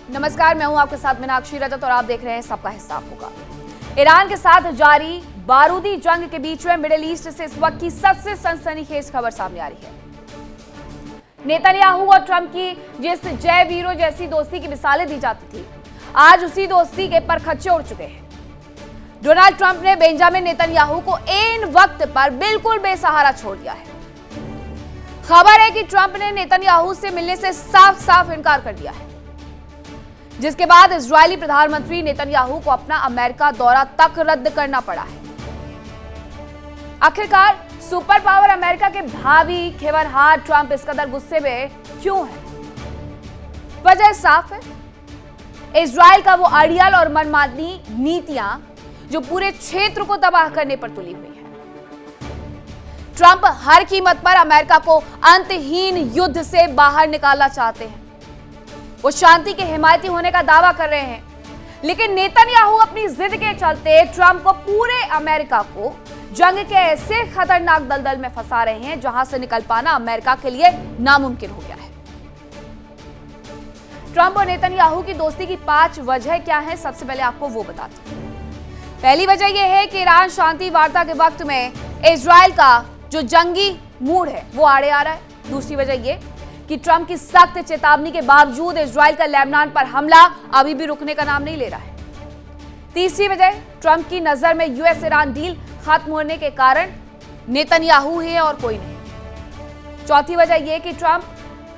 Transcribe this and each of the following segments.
नमस्कार, मैं हूं आपके साथ मीनाक्षी रजत और आप देख रहे हैं सबका हिसाब होगा। ईरान के साथ जारी बारूदी जंग के बीच में मिडिल ईस्ट से इस वक्त की सबसे सनसनीखेज खबर सामने आ रही है। नेतन्याहू और ट्रंप की जिस जय वीरों जैसी दोस्ती की मिसालें दी जाती थी, आज उसी दोस्ती के परखच्चे उड़ चुके हैं। डोनाल्ड ट्रंप ने बेंजामिन नेतन्याहू को ऐन वक्त पर बिल्कुल बेसहारा छोड़ दिया है। खबर है कि ट्रंप ने नेतन्याहू से मिलने से साफ साफ इनकार कर दिया है, जिसके बाद इजरायली प्रधानमंत्री नेतन्याहू को अपना अमेरिका दौरा तक रद्द करना पड़ा है। आखिरकार सुपर पावर अमेरिका के भावी खेवरहार ट्रंप इस कदर गुस्से में क्यों है? वजह साफ है, इजरायल का वो अड़ियल और मनमानी नीतियां जो पूरे क्षेत्र को तबाह करने पर तुली हुई है। ट्रंप हर कीमत पर अमेरिका को अंतहीन युद्ध से बाहर निकालना चाहते हैं। वो शांति के हिमायती होने का दावा कर रहे हैं, लेकिन नेतन्याहू अपनी जिद के चलते ट्रंप को पूरे अमेरिका को जंग के ऐसे खतरनाक दलदल में फंसा रहे हैं जहां से निकल पाना अमेरिका के लिए नामुमकिन हो गया है। ट्रंप और नेतन्याहू की दोस्ती की 5 वजह क्या है, सबसे पहले आपको वो बताते हैं। पहली वजह यह है कि ईरान शांति वार्ता के वक्त में इजरायल का जो जंगी मूड है वो आड़े आ रहा है। दूसरी वजह यह कि ट्रंप की सख्त चेतावनी के बावजूद इजरायल का लेबनान पर हमला अभी भी रुकने का नाम नहीं ले रहा है। तीसरी वजह, ट्रंप की नजर में यूएस ईरान डील खत्म होने के कारण नेतन्याहू है और कोई नहीं। चौथी वजह यह कि ट्रंप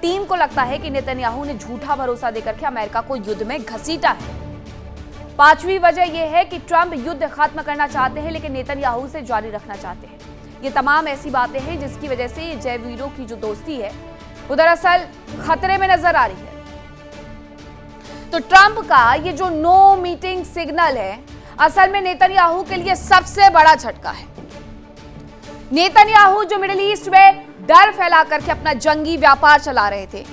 टीम को लगता है कि नेतन्याहू ने झूठा भरोसा देकर के अमेरिका को युद्ध में घसीटा है। पांचवी वजह यह है कि ट्रंप युद्ध खत्म करना चाहते हैं लेकिन नेतन्याहू से जारी रखना चाहते हैं। ये तमाम ऐसी बातें हैं जिसकी वजह से ये जय वीरों की जो दोस्ती है वो दरअसल खतरे में नजर आ रही है। तो ट्रंप का ये जो नो मीटिंग सिग्नल है, असल में नेतन्याहू के लिए सबसे बड़ा झटका है। नेतन्याहू जो मिडिल ईस्ट में डर फैला करके अपना जंगी व्यापार चला रहे थे,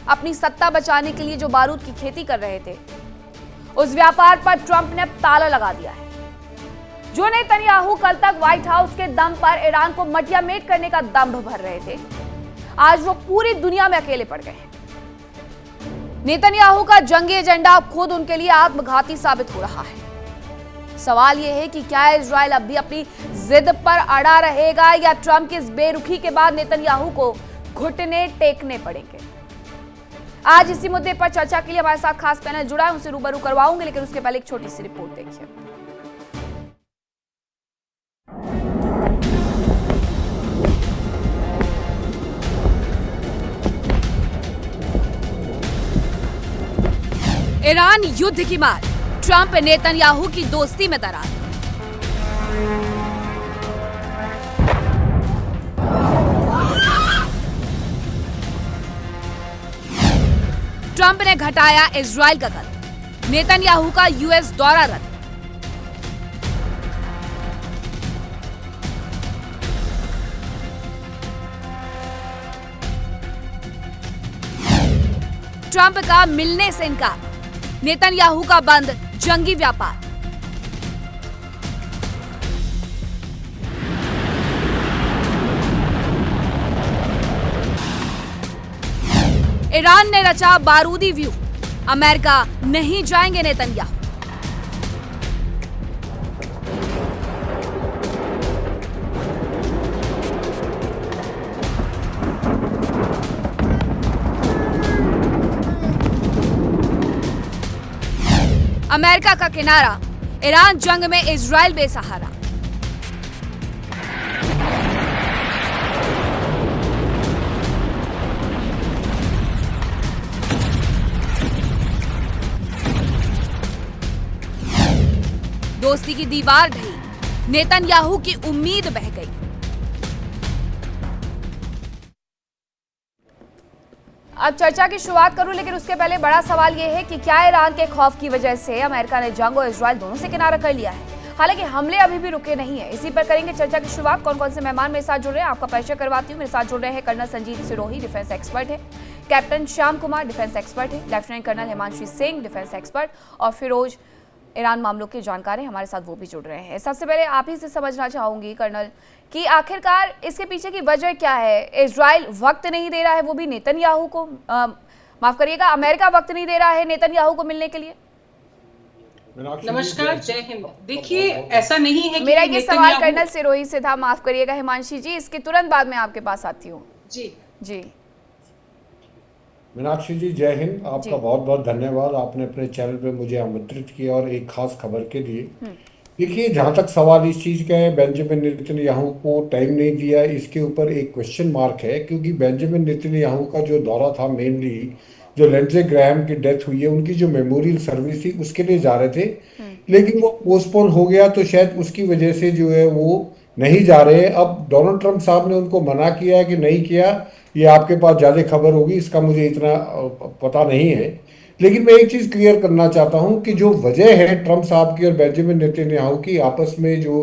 अपनी सत्ता बचाने के लिए जो बारूद की खेती कर रहे थे, उस व्यापार पर ट्रंप ने ताला लगा दिया है। जो नेतन्याहू कल तक व्हाइट हाउस के दम पर ईरान को मटियामेट करने का दंभ भर रहे थे, आज वो पूरी दुनिया में अकेले पड़ गए हैं। नेतन्याहू का जंगी एजेंडा अब खुद उनके लिए आत्मघाती साबित हो रहा है। सवाल यह है कि क्या इजरायल अब भी अपनी जिद पर अड़ा रहेगा या ट्रंप की इस बेरुखी के बाद नेतन्याहू को घुटने टेकने पड़ेंगे? आज इसी मुद्दे पर चर्चा के लिए हमारे साथ खास पैनल जुड़ा है, उनसे रूबरू करवाऊंगे, लेकिन उसके पहले एक छोटी सी रिपोर्ट देखिए। ईरान युद्ध की मार, ट्रंप नेतन्याहू की दोस्ती में दरार। ट्रंप ने घटाया इजरायल का कद, नेतन्याहू का यूएस दौरा रद्द। ट्रंप का मिलने से इनकार, नेतन्याहू का बंद जंगी व्यापार। ईरान ने रचा बारूदी व्यू, अमेरिका नहीं जाएंगे नेतन्याहू। अमेरिका का किनारा, ईरान जंग में इजरायल बेसहारा। दोस्ती की दीवार ढही, नेतन्याहू की उम्मीद बह गई। अब चर्चा की शुरुआत करूं, लेकिन उसके पहले बड़ा सवाल यह है कि क्या ईरान के खौफ की वजह से अमेरिका ने जंग और इजरायल दोनों से किनारा कर लिया है? हालांकि हमले अभी भी रुके नहीं है। इसी पर करेंगे चर्चा की शुरुआत। कौन कौन से मेहमान मेरे साथ जुड़ रहे हैं आपका परिचय करवाती हूँ। मेरे साथ जुड़ रहे हैं colonel Sanjeet Sirohi, defence expert है, captain Shyam Kumar, defence expert है, lieutenant colonel Himanshu Singh, defence expert, और फिरोज ईरान मामलों के जानकार हैं, हमारे साथ वो भी जुड़ रहे हैं। सबसे पहले आप ही से समझना चाहूंगी कर्नल कि आखिरकार इसके पीछे की वजह क्या है? इजराइल वक्त नहीं दे रहा है, वो भी नेतन्याहू को, माफ करिएगा, अमेरिका वक्त नहीं दे रहा है नेतन्याहू को मिलने के लिए? नमस्कार, जय हिंद। देखिए, ऐसा नहीं है कि मेरा ये सवाल कर्नल सिरोही से था, माफ करिएगा हिमांशी जी, इसके तुरंत बाद मैं आपके पास आती हूँ। जी जी मीनाक्षी जी, जय हिंद। आपका बहुत बहुत धन्यवाद, आपने अपने चैनल पे मुझे आमंत्रित किया और एक खास खबर के लिए। देखिए, जहाँ तक सवाल इस चीज़ का है, बेंजामिन नेतन्याहू को टाइम नहीं दिया, इसके ऊपर एक क्वेश्चन मार्क है, क्योंकि बेंजामिन नेतन्याहू का जो दौरा था, मेनली जो लिंडसे ग्राहम की डेथ हुई है, उनकी जो मेमोरियल सर्विस थी उसके लिए जा रहे थे, लेकिन वो पोस्टपोन हो गया, तो शायद उसकी वजह से जो है वो नहीं जा रहे। अब डोनाल्ड ट्रंप साहब ने उनको मना किया है कि नहीं किया, ये आपके पास ज़्यादा खबर होगी, इसका मुझे इतना पता नहीं है। लेकिन मैं एक चीज़ क्लियर करना चाहता हूं कि जो वजह है ट्रंप साहब की और बेंजामिन नेतन्याहू की आपस में जो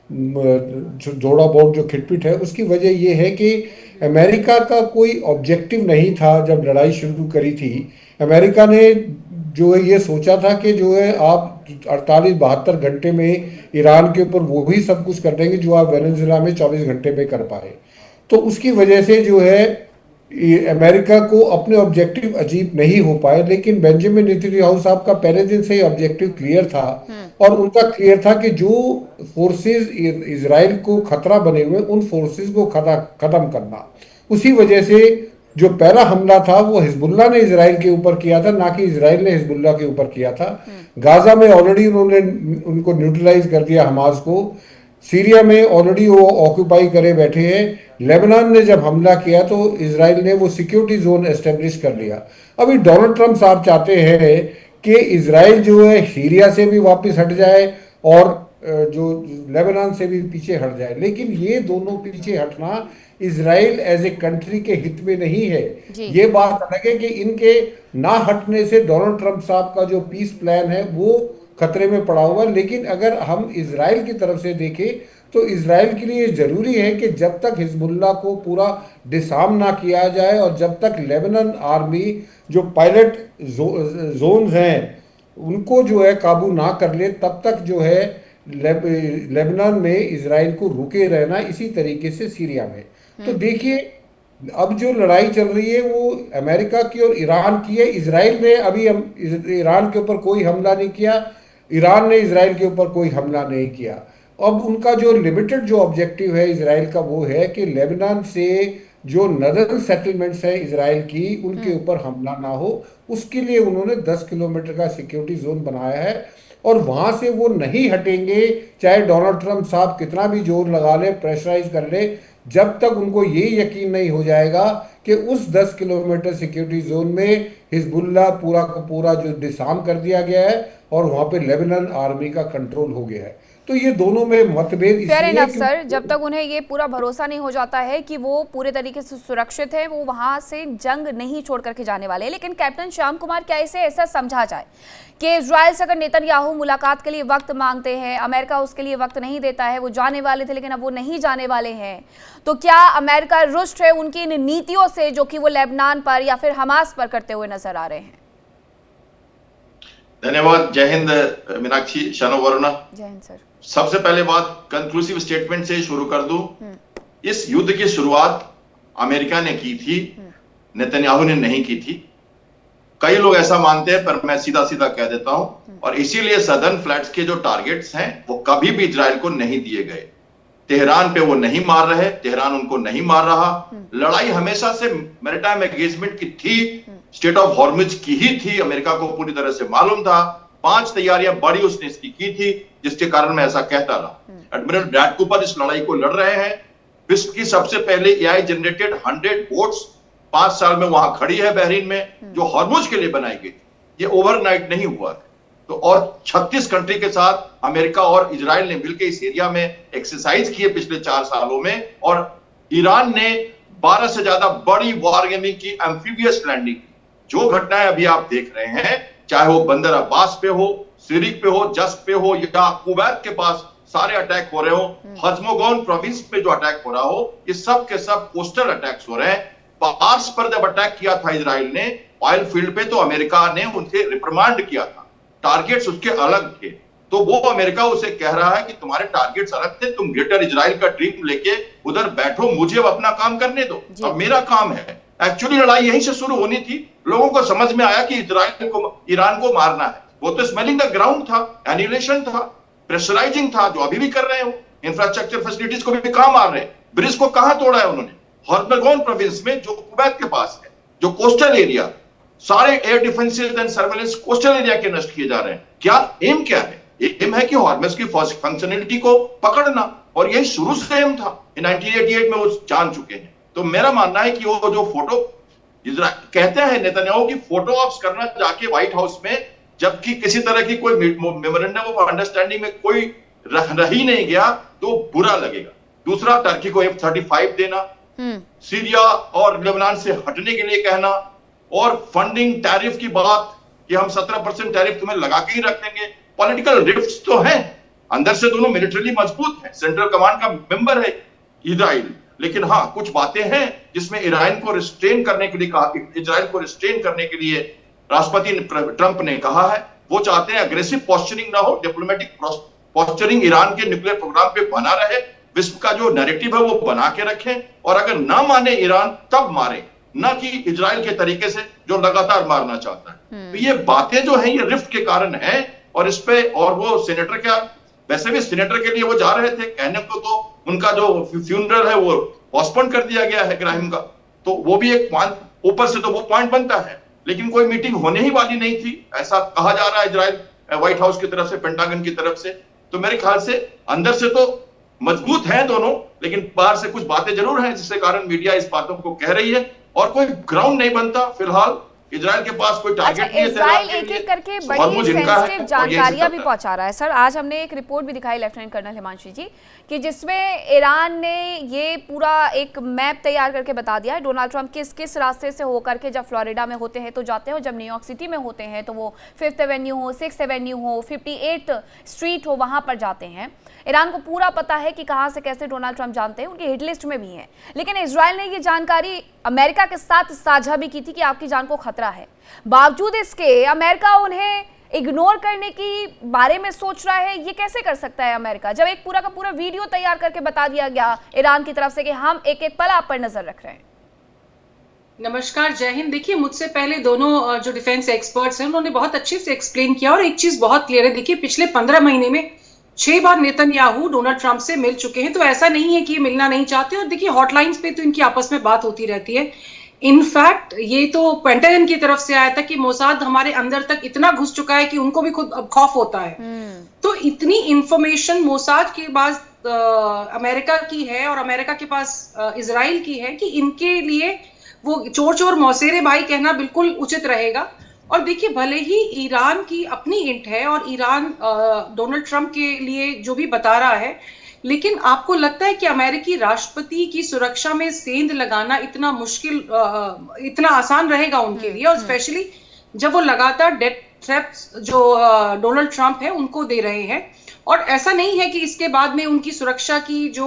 जोड़ा बोर्ड जो खिटपिट है, उसकी वजह ये है कि अमेरिका का कोई ऑब्जेक्टिव नहीं था जब लड़ाई शुरू करी थी। अमेरिका ने जो है ये सोचा था कि जो है आप 48-72 घंटे में ईरान के ऊपर वो ही सब कुछ कर देंगे जो आप वेनेजुएला में 24 घंटे में कर पाए। तो उसकी वजह से जो है अमेरिका को अपने ऑब्जेक्टिव अचीव नहीं हो पाए। लेकिन बेंजामिन नेतन्याहू साहब का पहले दिन से ही ऑब्जेक्टिव क्लियर था, और उनका क्लियर था कि जो फोर्सेस इजराइल को खतरा बने हुए उन फोर्सेस को खत्म करना। उसी वजह से जो पहला हमला था वो हिजबुल्लाह ने इजराइल के ऊपर किया था, ना कि इजराइल ने हिजबुल्लाह के ऊपर किया था। गाजा में ऑलरेडी उन्होंने उनको न्यूट्रलाइज कर दिया हमास को, सीरिया में ऑलरेडी वो ऑक्यूपाई करे बैठे हैं। लेबनान ने जब हमला किया तो इजराइल ने वो सिक्योरिटी जोन एस्टेब्लिश कर लिया। अभी डोनाल्ड ट्रंप साहब चाहते हैं कि इजराइल जो है सीरिया से भी वापस हट जाए और जो लेबनान से भी पीछे हट जाए, लेकिन ये दोनों पीछे हटना इजराइल एज ए कंट्री के हित में नहीं है। ये बात अलग है कि इनके ना हटने से डोनाल्ड ट्रंप साहब का जो पीस प्लान है वो खतरे में पड़ा हुआ। लेकिन अगर हम इजराइल की तरफ से देखें तो इजराइल के लिए जरूरी है कि जब तक हिजबुल्लाह को पूरा डिसआर्म ना किया जाए और जब तक लेबनान आर्मी जो पायलट जोन्स हैं उनको जो है काबू ना कर ले, तब तक जो है लेबनान में इजराइल को रुके रहना। इसी तरीके से सीरिया में तो देखिए, अब जो लड़ाई चल रही है वो अमेरिका की और ईरान की है। इजराइल ने अभी ईरान के ऊपर कोई हमला नहीं किया, ईरान ने इजराइल के ऊपर कोई हमला नहीं किया। अब उनका जो लिमिटेड जो ऑब्जेक्टिव है इजराइल का वो है कि लेबनान से जो नदर्न सेटलमेंट्स है इजराइल की उनके ऊपर हमला ना हो। उसके लिए उन्होंने 10 किलोमीटर का सिक्योरिटी जोन बनाया है और वहां से वो नहीं हटेंगे, चाहे डोनाल्ड ट्रंप साहब कितना भी जोर लगा ले, प्रेशराइज कर ले, जब तक उनको ये यकीन नहीं हो जाएगा कि उस 10 किलोमीटर सिक्योरिटी जोन में हिजबुल्लाह पूरा का पूरा जो डिसआर्म कर दिया गया है और वहां पे लेबनान आर्मी का कंट्रोल हो गया है। तो ये दोनों में मतभेद फेयर इनफ सर, जब तक उन्हें ये पूरा भरोसा नहीं हो जाता है कि वो पूरे तरीके से सुरक्षित है, वो वहां से जंग नहीं छोड़ करके जाने वाले। लेकिन कैप्टन श्याम कुमार, क्या इसे ऐसा समझा जाए कि इजराइल से अगर नेतन्याहू मुलाकात के लिए वक्त मांगते हैं, अमेरिका उसके लिए वक्त नहीं देता है, वो जाने वाले थे लेकिन अब वो नहीं जाने वाले हैं, तो क्या अमेरिका रुष्ट है उनकी इन नीतियों से जो कि वो लेबनान पर या फिर हमास पर करते हुए नजर आ रहे हैं? धन्यवाद। जय हिंद मीनाक्षी, शानो वरुणा। जय हिंद सर। सबसे पहले बात कंक्लूसिव स्टेटमेंट से शुरू कर दूं। इस युद्ध की शुरुआत अमेरिका ने की थी, नेतन्याहू ने नहीं की थी। कई लोग ऐसा मानते हैं, पर मैं सीधा सीधा कह देता हूं। और इसीलिए सदर्न फ्लैट्स के जो टारगेट्स हैं वो कभी भी इजराइल को नहीं दिए गए। तेहरान पे वो नहीं मार रहे, तेहरान उनको नहीं मार रहा। लड़ाई हमेशा से मैरिटाइम एंगेजमेंट की थी, स्टेट ऑफ हॉर्मुज की ही थी, अमेरिका को पूरी तरह से मालूम था। 5 तैयारियां बड़ी उसने इसकी की थी, जिसके कारण मैं ऐसा कहता रहा। एडमिरल ब्रैड कूपर इस लड़ाई को लड़ रहे हैं। विश्व की सबसे पहले एआई जनरेटेड 100 बोट्स 5 साल में वहां खड़ी है बहरीन में, जो हॉर्मुज के लिए बनाई गई थी। ये ओवरनाइट नहीं हुआ। तो और 36 कंट्री के साथ अमेरिका और इजराइल ने मिलकर इस एरिया में एक्सरसाइज किए पिछले 4 सालों में। और ईरान ने 12 से ज्यादा बड़ी वारगेमिंग की, एम्फीबियस लैंडिंग की। जो घटनाएं अभी आप देख रहे हैं, चाहे वो बंदर अब्बास पे हो, सिरिक पे हो, जस्ट पे हो, या कुवैत के पास सारे अटैक हो रहे हो, हजमोगोन प्रोविंस पे जो अटैक हो रहा हो, ये सब के सब कोस्टल अटैक्स हो रहे हैं। पार्स पर जब अटैक किया था इजराइल ने ऑयल फील्ड पे, तो अमेरिका ने उनसे रिप्रिमांड किया था। टारगेट्स उसके अलग थे, तो वो अमेरिका उसे कह रहा है कि तुम्हारे टारगेट्स अलग थे, तुम ग्रेटर इजराइल का ड्रीम लेके उधर बैठो, मुझे अपना काम करने दो, अब मेरा काम है। एक्चुअली लड़ाई यहीं से शुरू होनी थी, लोगों को समझ में आया कि ईरान को मारना है। वो तो स्मेलिंग द ग्राउंड था, एनिहिलेशन था, प्रेशराइजिंग था, जो अभी भी कर रहे हो। इंफ्रास्ट्रक्चर फैसिलिटीज को भी कहां मार रहे हैं, ब्रिज को कहां तोड़ा है उन्होंने। हॉर्मोगोन प्रोविंस में, जो कुवैत के पास है, जो कोस्टल एरिया, सारे air defences and surveillance coastal area के नष्ट किए जा रहे हैं। क्या एम क्या है? एम है कि हॉर्मस की फंक्शनलिटी को पकड़ना, और यही शुरू से एम था। 1988 में वो जान चुके हैं। तो मेरा मानना है कि वो जो फोटो कहते हैं नेतन्याहू की फोटो ऑप्स करना जाके व्हाइट हाउस में, जबकि किसी तरह की कोई मेमोरेंडम ऑफ अंडरस्टैंडिंग में कोई रह ही नहीं गया, तो बुरा लगेगा। दूसरा, टर्की को F-35 देना, सीरिया और लेबनान से हटने के लिए कहना, और फंडिंग टैरिफ की बात कि हम 17% टैरिफ तुम्हें लगा के ही रख देंगे। पॉलिटिकल रिफ्ट्स तो हैं, अंदर से दोनों मिलिटरी मजबूत हैं, सेंट्रल कमांड का मेंबर है इजराइल, लेकिन हाँ, कुछ बातें हैं जिसमें ईरान को रिस्ट्रेन करने के लिए कहा, इजराइल को रिस्ट्रेन करने के लिए राष्ट्रपति ट्रंप ने कहा है। वो चाहते हैं अग्रेसिव पॉस्चरिंग ना हो, डिप्लोमेटिक पॉस्चरिंग ईरान के न्यूक्लियर प्रोग्राम पे बना रहे, विश्व का जो नैरेटिव है वो बना के रखें, और अगर ना माने ईरान तब मारे, ना कि इजराइल के तरीके से जो लगातार मारना चाहता है। तो ये बातें जो हैं ये रिफ्ट के कारण है, और इस पे, और वो सीनेटर क्या, वैसे भी सीनेटर के लिए वो जा रहे थे, कहने को तो उनका जो फ्यूनरल है वो पोस्टपोन कर दिया गया है ग्राहिम का, तो वो भी एक पॉइंट, ऊपर से तो वो पॉइंट बनता है, लेकिन कोई मीटिंग होने ही वाली नहीं थी, ऐसा कहा जा रहा है इजराइल व्हाइट हाउस की तरफ से, पेंटागन की तरफ से। तो मेरे ख्याल से अंदर से तो मजबूत हैं दोनों, लेकिन बाहर से कुछ बातें जरूर हैं जिसके कारण मीडिया इस बातों को कह रही है, और कोई ग्राउंड नहीं बनता फिलहाल। इजराइल के पास कोई टारगेट नहीं है। इजराइल एक-एक करके बड़ी सेंसिटिव जानकारियां भी पहुंचा रहा है। सर, आज हमने एक रिपोर्ट भी दिखाई लेफ्टिनेंट कर्नल हिमांशु जी, कि जिसमें ईरान ने ये पूरा एक मैप तैयार करके बता दिया है डोनाल्ड ट्रंप किस किस रास्ते से होकर के जब फ्लोरिडा में होते हैं तो जाते हैं, और जब न्यूयॉर्क सिटी में होते हैं तो वो 5th एवेन्यू हो, 6th एवेन्यू हो, 58th स्ट्रीट हो, वहां पर जाते हैं। ईरान को पूरा पता है कि कहां से कैसे डोनाल्ड ट्रंप जानते हैं, उनकी हिट लिस्ट में भी है। लेकिन इजराइल ने ये जानकारी अमेरिका के साथ साझा भी की थी कि आपकी जान को खतरा है। बावजूद इसके अमेरिका उन्हें इग्नोर करने की बारे में सोच रहा है। ये कैसे कर सकता है अमेरिका, जब एक पूरा का पूरा वीडियो तैयार करके बता दिया गया ईरान की तरफ से कि हम एक एक पल आप पर नजर रख रहे हैं। नमस्कार, जय हिंद। देखिए, मुझसे पहले दोनों जो डिफेंस एक्सपर्ट्स हैं उन्होंने बहुत अच्छे से एक्सप्लेन किया, और एक चीज बहुत क्लियर है। देखिए, पिछले 15 महीने में 6 बार नेतन्याहू डोनाल्ड ट्रंप से मिल चुके हैं, तो ऐसा नहीं है कि ये मिलना नहीं चाहते। और देखिए, हॉटलाइंस पे तो इनकी आपस में बात होती रहती है। इनफैक्ट ये तो पेंटागन की तरफ से आया था कि मोसाद हमारे अंदर तक इतना घुस चुका है कि उनको भी खुद अब खौफ होता है। तो इतनी इंफॉर्मेशन मोसाद के पास अमेरिका की है, और अमेरिका के पास इजराइल की है, कि इनके लिए वो चोर चोर मौसेरे भाई कहना बिल्कुल उचित रहेगा। और देखिए, भले ही ईरान की अपनी इंट है, और ईरान डोनाल्ड ट्रंप के लिए जो भी बता रहा है, लेकिन आपको लगता है कि अमेरिकी राष्ट्रपति की सुरक्षा में सेंध लगाना इतना मुश्किल, इतना आसान रहेगा उनके लिए? और स्पेशली जब वो लगातार डेथ थ्रेट्स जो डोनाल्ड ट्रंप है उनको दे रहे हैं, और ऐसा नहीं है कि इसके बाद में उनकी सुरक्षा की जो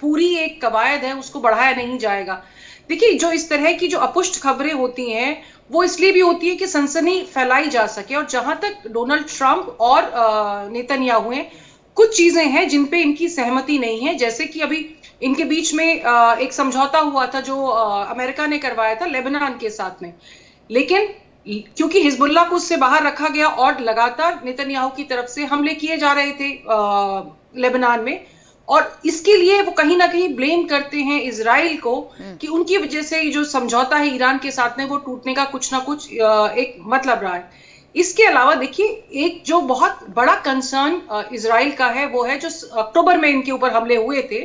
पूरी एक कवायद है उसको बढ़ाया नहीं जाएगा। देखिए, जो इस तरह की जो अपुष्ट खबरें होती हैं वो इसलिए भी होती है कि सनसनी फैलाई जा सके। और जहां तक डोनाल्ड ट्रंप और नेतन्याहू हैं, कुछ चीजें हैं जिन पे इनकी सहमति नहीं है, जैसे कि अभी इनके बीच में एक समझौता हुआ था जो अमेरिका ने करवाया था लेबनान के साथ में, लेकिन क्योंकि हिजबुल्लाह को उससे बाहर रखा गया और लगातार नेतन्याहू की तरफ से हमले किए जा रहे थे लेबनान में, और इसके लिए वो कहीं ना कहीं ब्लेम करते हैं इजराइल को कि उनकी वजह से जो समझौता है ईरान के साथ में वो टूटने का कुछ ना कुछ एक मतलब रहा है। इसके अलावा देखिए, एक जो बहुत बड़ा कंसर्न इजराइल का है वो है जो अक्टूबर में इनके ऊपर हमले हुए थे,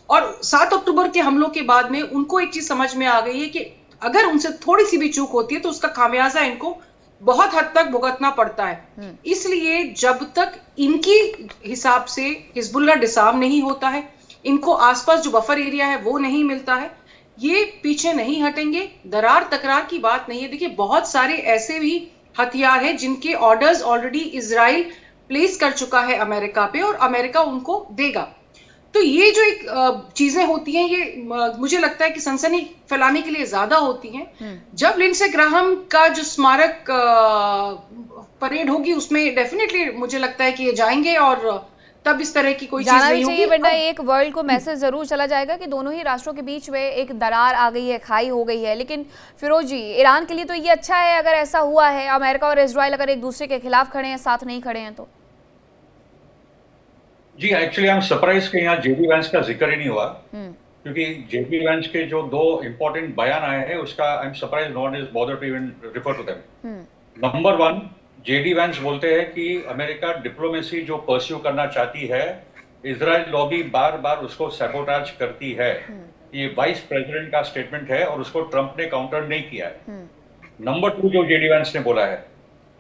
और 7 अक्टूबर के हमलों के बाद में उनको एक चीज समझ में आ गई है कि अगर उनसे थोड़ी सी भी चूक होती है तो उसका खामियाजा इनको बहुत हद तक भुगतना पड़ता है। इसलिए जब तक इनकी हिसाब से हिजबुल्लाह डिसार्म नहीं होता है, इनको आसपास जो बफर एरिया है वो नहीं मिलता है, ये पीछे नहीं हटेंगे। दरार तकरार की बात नहीं है। देखिए, बहुत सारे ऐसे भी हथियार है जिनके ऑर्डर्स ऑलरेडी इजराइल प्लेस कर चुका है अमेरिका पे, और अमेरिका उनको देगा। तो ये जो एक चीजें होती हैं, ये मुझे लगता है कि सनसनी फैलाने के लिए ज्यादा होती हैं। जब लिंडसे ग्राहम का जो स्मारक परेड होगी उसमें डेफिनेटली मुझे लगता है कि ये जाएंगे, और तब इस तरह की कोई चीज जाना भी नहीं चाहिए, होगी। वरना एक वर्ल्ड को मैसेज जरूर चला जाएगा कि दोनों ही राष्ट्रों के बीच में एक दरार आ गई है, खाई हो गई है। लेकिन फिरोज जी, ईरान के लिए तो ये अच्छा है अगर ऐसा हुआ है, अमेरिका और इजराइल अगर एक दूसरे के खिलाफ खड़े हैं, साथ नहीं खड़े हैं तो। जी एक्चुअली आई एम सरप्राइज कि यहाँ जेडी वैंस का जिक्र ही नहीं हुआ, क्योंकि जेडी वैंस के जो 2 इंपॉर्टेंट बयान आए हैं उसका I am surprise no one is bother to even refer to them. Number 1, JD Vance बोलते हैं कि अमेरिका डिप्लोमेसी जो परस्यू करना चाहती है, इजराइल लॉबी बार बार उसको सैबोटाज करती है। ये वाइस प्रेसिडेंट का स्टेटमेंट है और उसको ट्रंप ने काउंटर नहीं किया है। नंबर 2 जो जेडी वैंस ने बोला है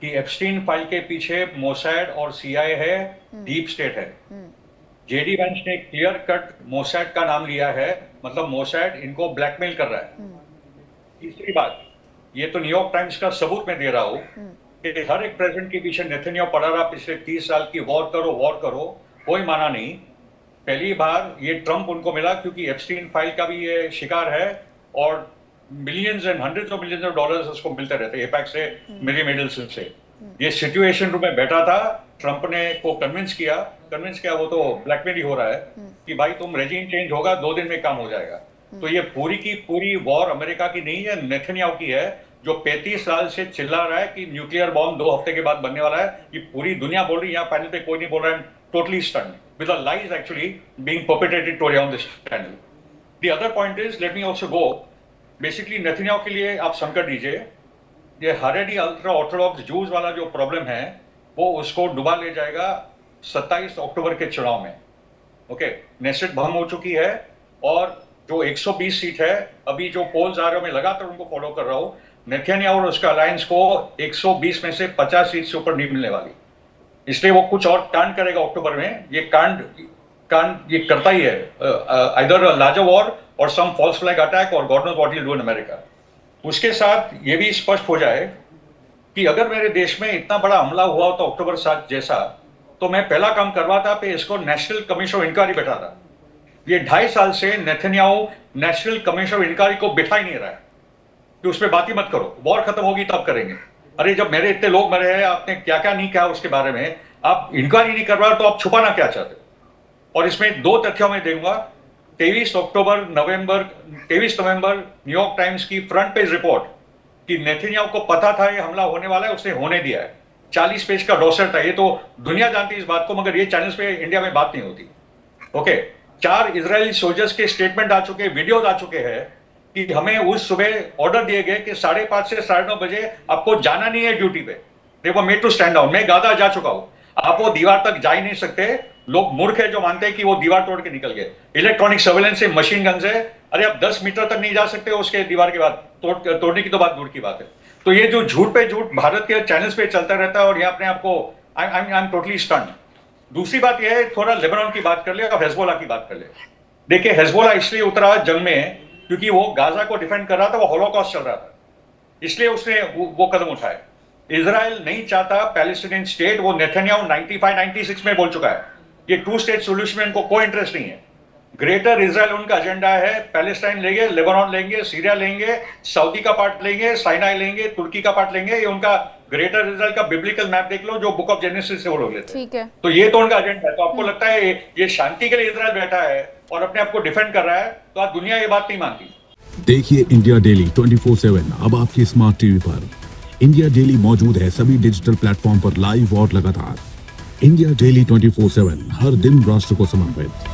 कि एप्स्टीन फाइल के पीछे मोसैड और सीआईए है, डीप स्टेट है। जेडी वैंस ने क्लियर कट मोसैड का नाम लिया है, मतलब मोसैड इनको ब्लैकमेल कर रहा है। तीसरी बात, ये तो न्यूयॉर्क टाइम्स का सबूत मैं दे रहा हूं कि हर एक प्रेसिडेंट के पीछे नेतन्याहू पड़ा रहा पिछले 30 साल की, वॉर करो, कोई माना नहीं। पहली बार ये ट्रंप उनको मिला क्योंकि एप्स्टीन फाइल का भी ये शिकार है और millions and hundreds of millions of dollars उसको मिलते रहते एपैक से, मेरी मेडल्स से। ये सिचुएशन रूम में बैठा था, ट्रंप ने को कन्विंस किया, वो तो ब्लैकमेल ही हो रहा है कि भाई तुम रेजिम चेंज होगा, 2 दिन में काम हो जाएगा। तो ये पूरी की पूरी वॉर अमेरिका की नहीं है, नेतन्याहू की है, जो 35 साल से चिल्ला रहा है कि न्यूक्लियर बॉम्ब 2 हफ्ते के बाद बनने वाला है। ये पूरी दुनिया बोल रही है, यहाँ पैनल पे कोई नहीं बोल रहा है, totally stunned with the lies actually being perpetrated today on this panel. The other point is, let me also go, basically Netanyahu के लिए आप संकट दीजिए, ये हारेडी अल्ट्रा ऑर्थोडॉक्स जूस वाला जो प्रॉब्लम है वो उसको डुबा ले जाएगा 27 अक्टूबर के चुनाव में। ओके, नेसेट भंग हो चुकी है और जो 120 सीट है, अभी जो पोल्स आ रहे हो मैं लगातार उनको फॉलो कर रहा हूं, नेतन्याहू और उसका अलायंस को 120 में से 50 सीट से ऊपर नहीं मिलने वाली, इसलिए वो कुछ और कांड करेगा अक्टूबर में। ये कांड ये करता ही है, either larger war or some false flag attack or God knows what he will do in America. उसके साथ ये भी स्पष्ट हो जाए कि अगर मेरे देश में इतना बड़ा हमला हुआ तो अक्टूबर 7 जैसा, तो मैं पहला काम करवाता पे इसको नेशनल कमीशन ऑफ इंक्वायरी बैठाता। ये 2.5 साल से Netanyahu national commission of inquiry को बिठा ही नहीं रहा है कि उस पर बात ही मत करो, वॉर खत्म होगी तब करेंगे। अरे जब मेरे इतने लोग मरे हैं, आपने क्या क्या नहीं कहा उसके बारे में, आप इंक्वायरी नहीं करवा तो आप छुपाना क्या चाहते हो? और इसमें 2 तथ्यों में दूंगा। 23 नवंबर न्यूयॉर्क टाइम्स की फ्रंट पेज रिपोर्ट कि नेतन्याहू को पता था ये हमला होने वाला है, उसने होने दिया है। 40 पेज का डॉसर था, ये तो दुनिया जानती है इस बात को, मगर ये चैनल्स पे इंडिया में बात नहीं होती। ओके, 4 इजरायली सोल्जर्स के स्टेटमेंट आ चुके, वीडियोज आ चुके हैं कि हमें उस सुबह ऑर्डर दिए गए कि 5:30 से 9:30 बजे आपको जाना नहीं है ड्यूटी पे। They were made to stand down. मैं गाजा जा चुका हूं, आप वो दीवार तक जा ही नहीं सकते। लोग मूर्ख है जो मानते हैं कि वो दीवार तोड़ के निकल गए। इलेक्ट्रॉनिक सर्वेलेंस से मशीन गन से, अरे आप 10 मीटर तक नहीं जा सकते उसके दीवार के बाद, तोड़ने की तो बात दूर की बात है। तो ये जो झूठ पे झूठ भारत के चैनल्स पे चलता रहता है और ये अपने आपको आई एम टोटली स्टन्ड। दूसरी बात यह है, थोड़ा लेबनान की बात कर ले और हेजबोला की बात कर ले। देखिए, हेजबोला इसलिए उतरा जंग में क्योंकि वो गाजा को डिफेंड कर रहा था, वो होलोकॉस्ट चल रहा था, इसलिए उसने वो कदम उठाया। इजराइल नहीं चाहता पैलेस्टीनियन स्टेट, वो नेतन्याहू 95-96 में बोल चुका है ये 2 स्टेट सोल्यूशन में उनको कोई इंटरेस्ट नहीं है। ग्रेटर इजराइल उनका एजेंडा है, पैलेस्टाइन लेंगे, लेबनान लेंगे, सीरिया लेंगे, सऊदी का पार्ट लेंगे, साइनाई लेंगे, तुर्की का पार्ट लेंगे। ये उनका ग्रेटर इजराइल का बिब्लिकल मैप देख लो, जो बुक ऑफ जेनेसिस से वो लोग लेते हैं। ठीक है, तो ये तो उनका एजेंडा है। तो आपको लगता है ये शांति के लिए इजराइल बैठा है और अपने आप को डिफेंड कर रहा है, तो आज दुनिया ये बात नहीं मानती। देखिए इंडिया डेली 24/7 अब आपकी स्मार्ट टीवी पर। इंडिया डेली मौजूद है सभी डिजिटल प्लेटफॉर्म पर लाइव और लगातार। इंडिया डेली 24/7 हर दिन राष्ट्र को समर्पित।